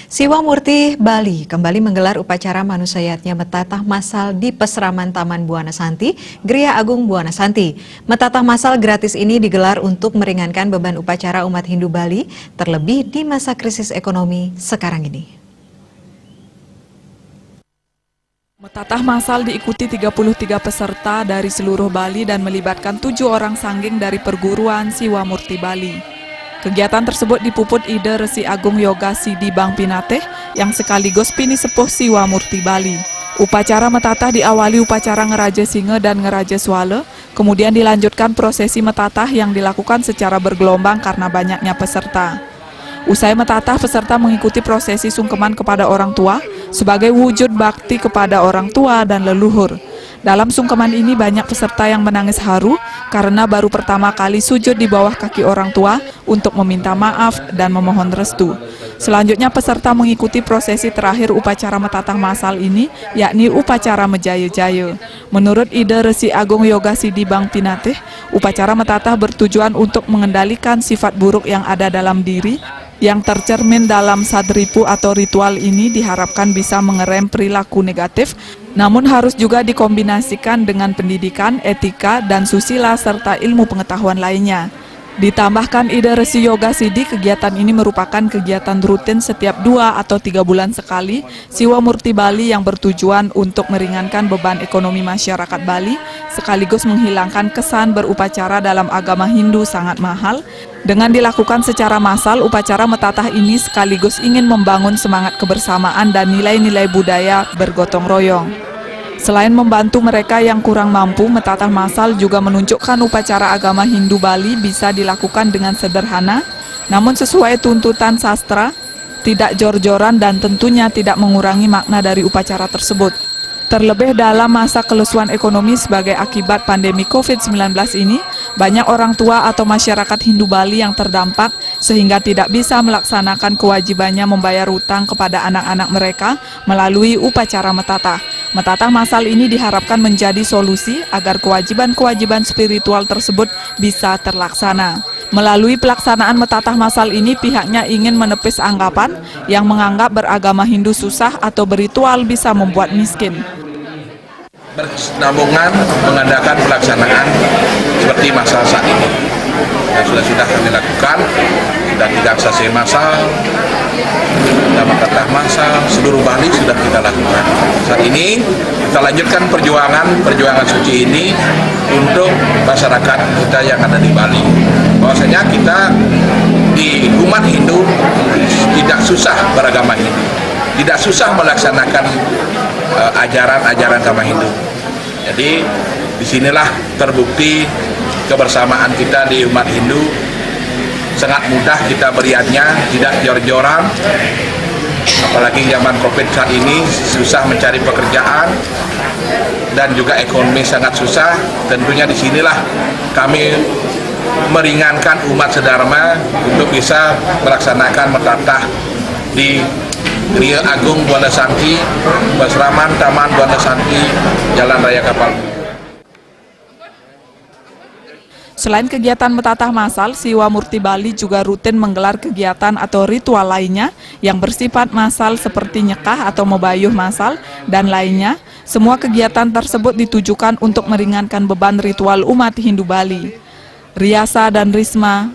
Siwa Murti Bali kembali menggelar upacara manusayatnya Metatah Massal di Pesraman Taman Buana Santi, Gria Agung Buana Santi. Metatah Massal gratis ini digelar untuk meringankan beban upacara umat Hindu Bali, terlebih di masa krisis ekonomi sekarang ini. Metatah Massal diikuti 33 peserta dari seluruh Bali dan melibatkan 7 orang sangging dari perguruan Siwa Murti Bali. Kegiatan tersebut dipuput ide Resi Agung Yoga Sidi Bang Pinateh yang sekaligus pini sepuh Siwa Murti Bali. Upacara metatah diawali upacara ngeraja singa dan ngeraja swala, kemudian dilanjutkan prosesi metatah yang dilakukan secara bergelombang karena banyaknya peserta. Usai metatah, peserta mengikuti prosesi sungkeman kepada orang tua sebagai wujud bakti kepada orang tua dan leluhur. Dalam sungkeman ini banyak peserta yang menangis haru karena baru pertama kali sujud di bawah kaki orang tua untuk meminta maaf dan memohon restu. Selanjutnya peserta mengikuti prosesi terakhir upacara Metatah Massal ini, yakni upacara Mejaya-jaya. Menurut ide Resi Agung Yoga Sidi Bang Pinateh, upacara metatah bertujuan untuk mengendalikan sifat buruk yang ada dalam diri, yang tercermin dalam sadripu atau ritual ini diharapkan bisa mengerem perilaku negatif, namun harus juga dikombinasikan dengan pendidikan, etika, dan susila serta ilmu pengetahuan lainnya. Ditambahkan ide Resi Yoga Sidi, kegiatan ini merupakan kegiatan rutin setiap 2 atau 3 bulan sekali Siwa Murti Bali yang bertujuan untuk meringankan beban ekonomi masyarakat Bali, sekaligus menghilangkan kesan berupacara dalam agama Hindu sangat mahal. Dengan dilakukan secara massal, upacara metatah ini sekaligus ingin membangun semangat kebersamaan dan nilai-nilai budaya bergotong royong. Selain membantu mereka yang kurang mampu, Metatah Massal juga menunjukkan upacara agama Hindu Bali bisa dilakukan dengan sederhana, namun sesuai tuntutan sastra, tidak jor-joran dan tentunya tidak mengurangi makna dari upacara tersebut. Terlebih dalam masa kelesuan ekonomi sebagai akibat pandemi COVID-19 ini, banyak orang tua atau masyarakat Hindu Bali yang terdampak sehingga tidak bisa melaksanakan kewajibannya membayar hutang kepada anak-anak mereka melalui upacara metatah. Metatah Massal ini diharapkan menjadi solusi agar kewajiban-kewajiban spiritual tersebut bisa terlaksana. Melalui pelaksanaan Metatah Massal ini, pihaknya ingin menepis anggapan yang menganggap beragama Hindu susah atau berritual bisa membuat miskin. Berkesinambungan mengadakan pelaksanaan seperti masa saat ini. Dan sudah kami lakukan, sudah 3 sesi massal, sudah Metatah Massal, seluruh Bali sudah kita lakukan. Saat ini kita lanjutkan perjuangan suci ini untuk masyarakat kita yang ada di Bali. Bahwasanya kita di umat Hindu tidak susah beragama Hindu, tidak susah melaksanakan ajaran-ajaran agama Hindu. Jadi disinilah terbukti kebersamaan kita di umat Hindu. Sangat mudah kita beriannya, tidak jor-joran. Apalagi zaman COVID saat ini susah mencari pekerjaan dan juga ekonomi sangat susah. Tentunya disinilah kami meringankan umat sedharma untuk bisa melaksanakan metatah di Gria Agung Buana Santi, Pesraman Taman Buana Santi, Jalan Raya Kapal. Selain kegiatan Metatah Massal, Siwa Murti Bali juga rutin menggelar kegiatan atau ritual lainnya yang bersifat massal seperti nyekah atau mebayuh massal dan lainnya. Semua kegiatan tersebut ditujukan untuk meringankan beban ritual umat Hindu Bali. Riasa dan Risma